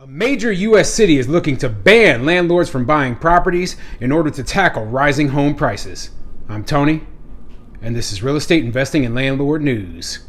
A major U.S. city is looking to ban landlords from buying properties in order to tackle rising home prices. I'm Tony, and this is Real Estate Investing and Landlord News.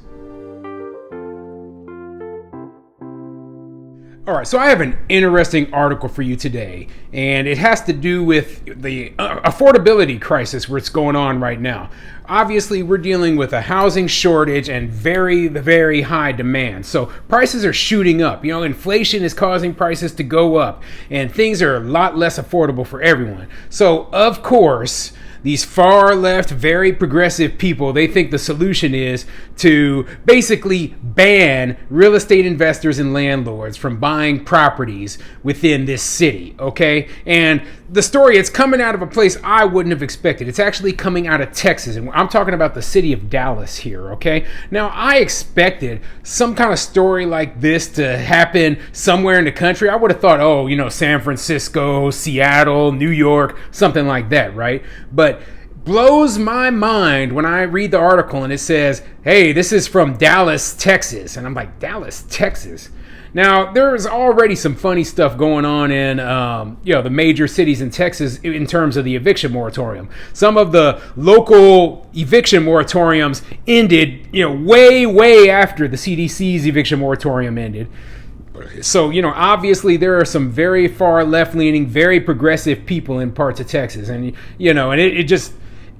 All right, so I have an interesting article for you today, and it has to do with the affordability crisis that's going on right now. Obviously, we're dealing with a housing shortage and very, very high demand. So prices are shooting up. Inflation is causing prices to go up, and things are a lot less affordable for everyone. So, of course, these far left, very progressive people, they think the solution is to basically ban real estate investors and landlords from buying properties within this city, okay? And the story, it's coming out of a place I wouldn't have expected. It's actually coming out of Texas, and I'm talking about the city of Dallas here, okay? Now, I expected some kind of story like this to happen somewhere in the country. I would have thought, San Francisco, Seattle, New York, something like that, right? But blows my mind when I read the article and it says, hey, this is from Dallas, Texas. And I'm like, Dallas, Texas? Now, there's already some funny stuff going on in, the major cities in Texas in terms of the eviction moratorium. Some of the local eviction moratoriums ended, way after the CDC's eviction moratorium ended. So, obviously there are some very far left-leaning, very progressive people in parts of Texas. And,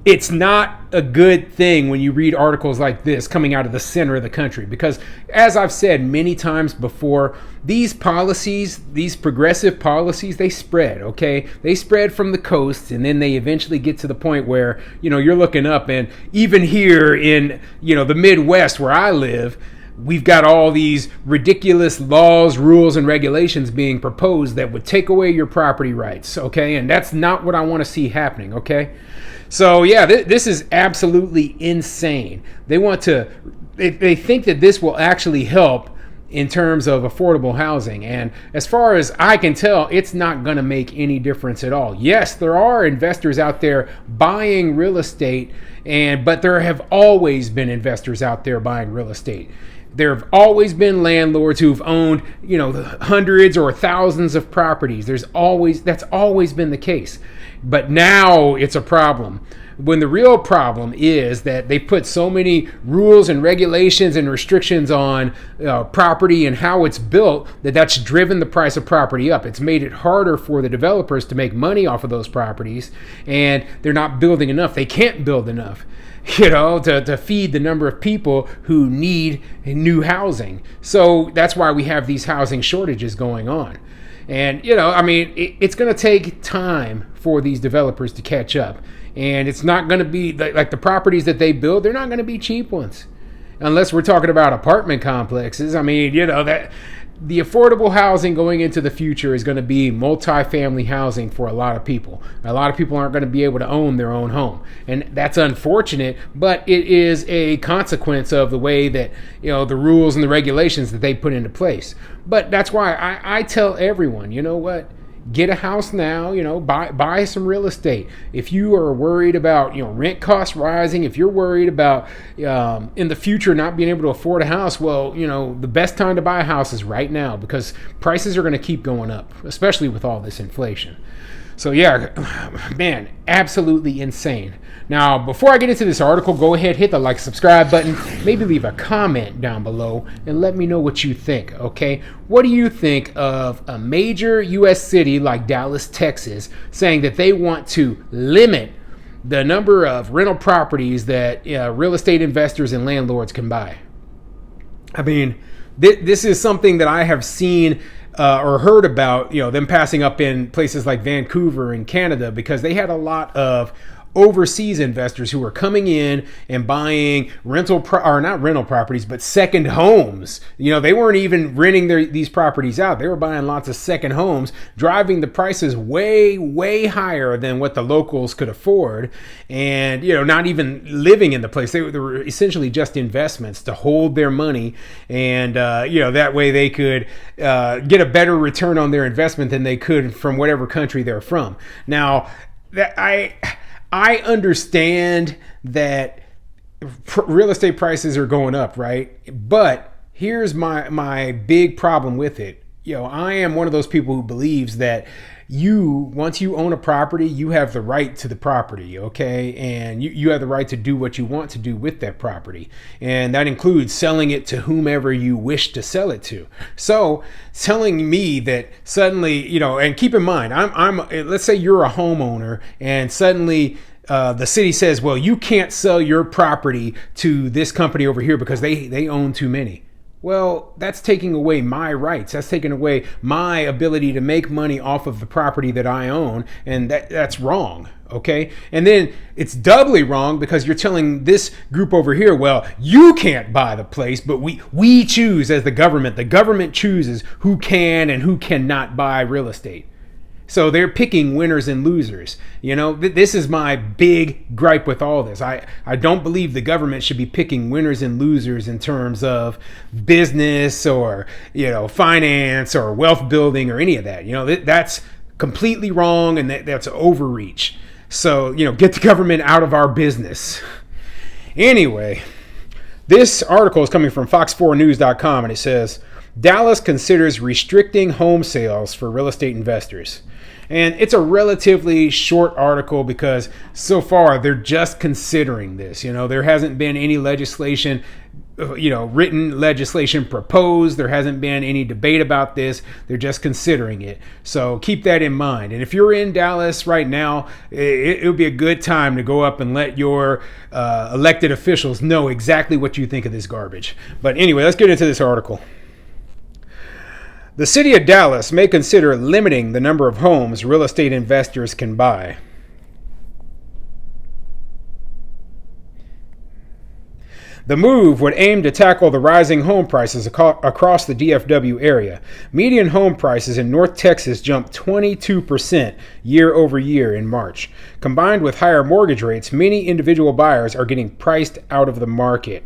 it's not a good thing when you read articles like this coming out of the center of the country, because as I've said many times before, these policies, these progressive policies, they spread, okay? They spread from the coast, and then they eventually get to the point where, you're looking up, and even here in, the Midwest where I live, we've got all these ridiculous laws, rules, and regulations being proposed that would take away your property rights, okay? And that's not what I want to see happening, okay? So, yeah, this is absolutely insane. They think that this will actually help in terms of affordable housing. And as far as I can tell, it's not going to make any difference at all. Yes, there are investors out there buying real estate, but there have always been investors out there buying real estate. There have always been landlords who've owned, hundreds or thousands of properties. That's always been the case. But now it's a problem. When the real problem is that they put so many rules and regulations and restrictions on property and how it's built that's driven the price of property up. It's made it harder for the developers to make money off of those properties, and they're not building enough. They can't build enough, to feed the number of people who need new housing. So that's why we have these housing shortages going on. And, it's going to take time for these developers to catch up. And it's not going to be like the properties that they build, they're not going to be cheap ones. Unless we're talking about apartment complexes. That the affordable housing going into the future is going to be multifamily housing for a lot of people. A lot of people aren't going to be able to own their own home. And that's unfortunate, but it is a consequence of the way that, the rules and the regulations that they put into place. But that's why I tell everyone, get a house now, buy some real estate. If you are worried about, rent costs rising, if you're worried about in the future not being able to afford a house, well, the best time to buy a house is right now, because prices are going to keep going up, especially with all this inflation. So yeah, man, absolutely insane. Now, before I get into this article, go ahead, hit the like, subscribe button, maybe leave a comment down below and let me know what you think, okay? What do you think of a major U.S. city like Dallas, Texas, saying that they want to limit the number of rental properties that real estate investors and landlords can buy? This is something that I have seen or heard about, them passing up in places like Vancouver and Canada, because they had a lot of overseas investors who were coming in and buying not rental properties, but second homes. They weren't even renting these properties out. They were buying lots of second homes, driving the prices way, way higher than what the locals could afford. And, not even living in the place. They were essentially just investments to hold their money. And, that way they could get a better return on their investment than they could from whatever country they're from. Now, I understand that real estate prices are going up, right? But here's my big problem with it. I am one of those people who believes that once you own a property, you have the right to the property, okay? And you have the right to do what you want to do with that property. And that includes selling it to whomever you wish to sell it to. So telling me that suddenly, and keep in mind, let's say you're a homeowner and suddenly the city says, well, you can't sell your property to this company over here because they own too many. Well, that's taking away my rights. That's taking away my ability to make money off of the property that I own. And that's wrong. Okay. And then it's doubly wrong because you're telling this group over here, well, you can't buy the place, but we choose as the government. The government chooses who can and who cannot buy real estate. So they're picking winners and losers. This is my big gripe with all this. I don't believe the government should be picking winners and losers in terms of business or, finance or wealth building or any of that. That's completely wrong, and that's overreach. So, get the government out of our business. Anyway, this article is coming from fox4news.com, and it says, Dallas considers restricting home sales for real estate investors. And it's a relatively short article because so far they're just considering this. There hasn't been any legislation, written legislation proposed. There hasn't been any debate about this. They're just considering it. So keep that in mind. And if you're in Dallas right now, it would be a good time to go up and let your elected officials know exactly what you think of this garbage. But anyway, let's get into this article. The city of Dallas may consider limiting the number of homes real estate investors can buy. The move would aim to tackle the rising home prices across the DFW area. Median home prices in North Texas jumped 22% year over year in March. Combined with higher mortgage rates, many individual buyers are getting priced out of the market.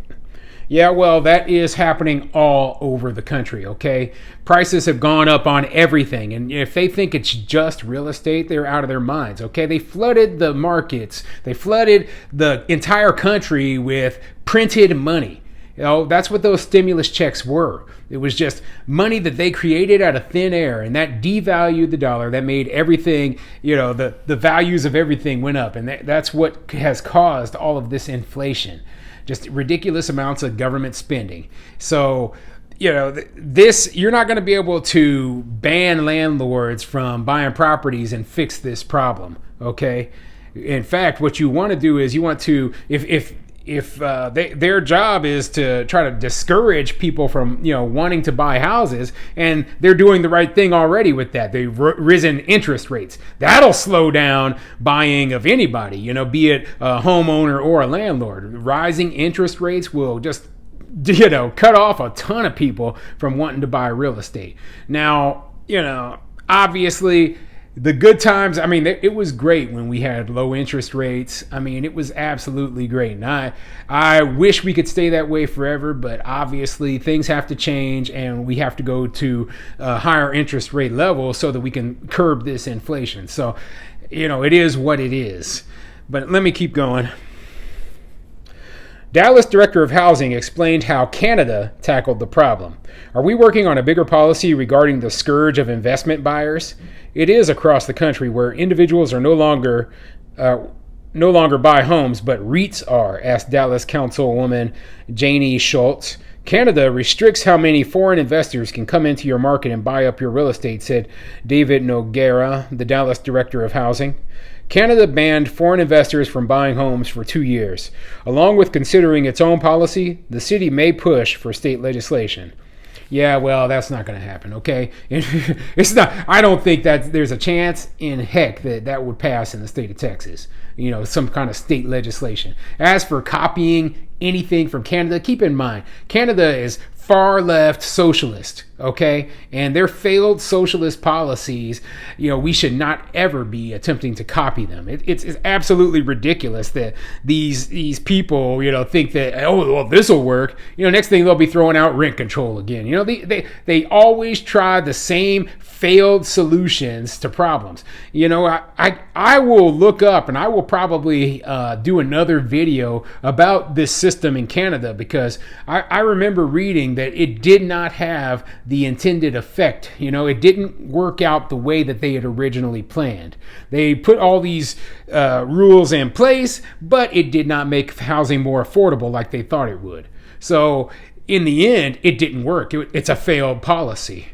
Yeah, well, that is happening all over the country, okay? Prices have gone up on everything, and if they think it's just real estate, they're out of their minds, okay? They flooded the markets. They flooded the entire country with printed money. That's what those stimulus checks were. It was just money that they created out of thin air, and that devalued the dollar. That made everything, the values of everything went up, and that's what has caused all of this inflation. Just ridiculous amounts of government spending. So, this, you're not going to be able to ban landlords from buying properties and fix this problem, okay? In fact, what you want to do is you want to, if their job is to try to discourage people from wanting to buy houses, and they're doing the right thing already with that. They've risen interest rates. That'll slow down buying of anybody, be it a homeowner or a landlord. Rising interest rates will just cut off a ton of people from wanting to buy real estate. Now, obviously the good times, it was great when we had low interest rates. It was absolutely great. And I wish we could stay that way forever, but obviously things have to change and we have to go to a higher interest rate level so that we can curb this inflation. So, it is what it is. But let me keep going. Dallas Director of Housing explained how Canada tackled the problem. Are we working on a bigger policy regarding the scourge of investment buyers? It is across the country where individuals are no longer buy homes, but REITs are, asked Dallas Councilwoman Janie Schultz. Canada restricts how many foreign investors can come into your market and buy up your real estate, said David Noguera, the Dallas Director of Housing. Canada banned foreign investors from buying homes for 2 years. Along with considering its own policy, the city may push for state legislation. Yeah, well, that's not going to happen, okay? It's not. I don't think that there's a chance in heck that would pass in the state of Texas. Some kind of state legislation. As for copying anything from Canada, keep in mind, Canada is far left socialist, okay? And their failed socialist policies, we should not ever be attempting to copy them. It's absolutely ridiculous that these people, think that, oh, well, this will work. Next thing they'll be throwing out rent control again. They always try the same failed solutions to problems. I will look up and I will probably do another video about this system in Canada, because I remember reading that it did not have the intended effect. It didn't work out the way that they had originally planned. They put all these rules in place, but it did not make housing more affordable like they thought it would. So in the end, it didn't work. It's a failed policy.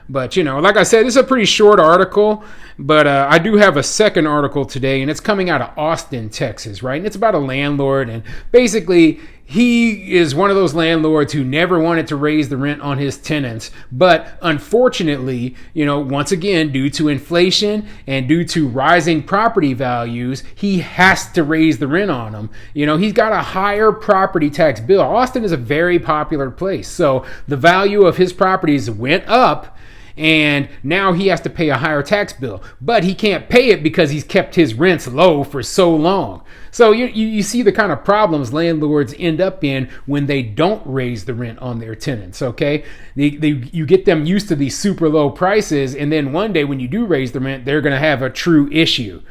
But, like I said, this is a pretty short article, but I do have a second article today, and it's coming out of Austin, Texas, right? And it's about a landlord, and basically he is one of those landlords who never wanted to raise the rent on his tenants. But unfortunately, once again, due to inflation and due to rising property values, he has to raise the rent on them. He's got a higher property tax bill. Austin is a very popular place, so the value of his properties went up, and now he has to pay a higher tax bill, but he can't pay it because he's kept his rents low for so long. So you see the kind of problems landlords end up in when they don't raise the rent on their tenants, okay? You get them used to these super low prices, and then one day when you do raise the rent, they're going to have a true issue,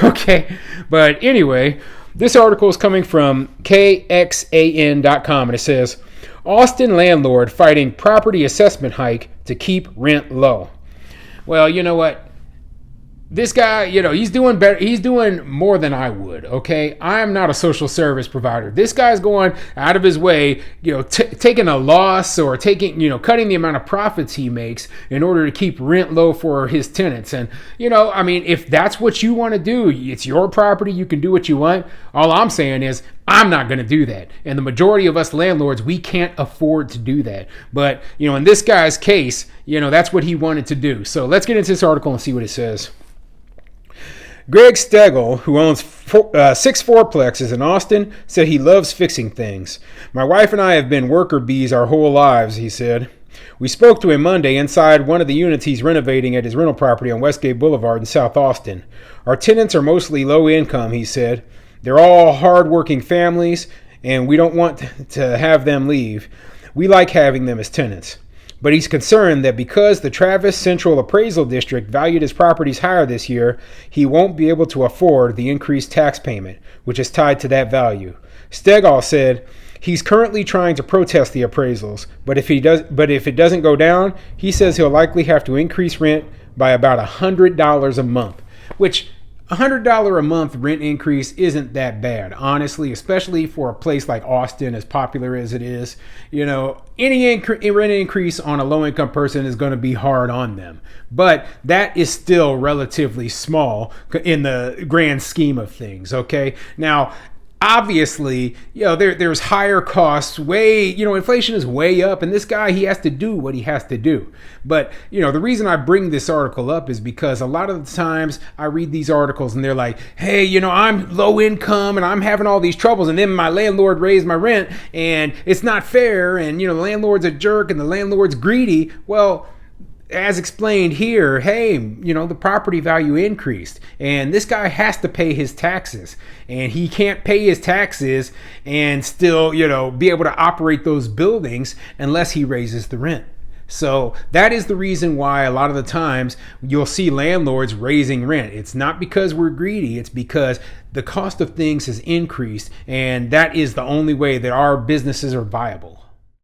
okay? But anyway, this article is coming from KXAN.com, and it says, Austin landlord fighting property assessment hike to keep rent low. Well, you know what? This guy, he's doing better. He's doing more than I would, okay? I am not a social service provider. This guy's going out of his way, taking a loss or cutting the amount of profits he makes in order to keep rent low for his tenants. And, if that's what you want to do, it's your property. You can do what you want. All I'm saying is I'm not going to do that. And the majority of us landlords, we can't afford to do that. But, in this guy's case, that's what he wanted to do. So let's get into this article and see what it says. Greg Stegel, who owns 6 fourplexes in Austin, said he loves fixing things. My wife and I have been worker bees our whole lives, he said. We spoke to him Monday inside one of the units he's renovating at his rental property on Westgate Boulevard in South Austin. Our tenants are mostly low income, he said. They're all hard-working families, and we don't want to have them leave. We like having them as tenants. But he's concerned that because the Travis Central Appraisal District valued his properties higher this year, he won't be able to afford the increased tax payment, which is tied to that value. Stegall said he's currently trying to protest the appraisals, but if it doesn't go down, he says he'll likely have to increase rent by about $100 a month, which $100 a month rent increase isn't that bad, honestly, especially for a place like Austin, as popular as it is. Any rent increase on a low-income person is going to be hard on them. But that is still relatively small in the grand scheme of things, okay? Now, obviously, there's higher costs, inflation is way up, and this guy, he has to do what he has to do. But, the reason I bring this article up is because a lot of the times I read these articles and they're like, hey, I'm low income and I'm having all these troubles, and then my landlord raised my rent and it's not fair, and, the landlord's a jerk and the landlord's greedy. Well, as explained here, hey, the property value increased and this guy has to pay his taxes, and he can't pay his taxes and still, be able to operate those buildings unless he raises the rent. So that is the reason why a lot of the times you'll see landlords raising rent. It's not because we're greedy. It's because the cost of things has increased, and that is the only way that our businesses are viable.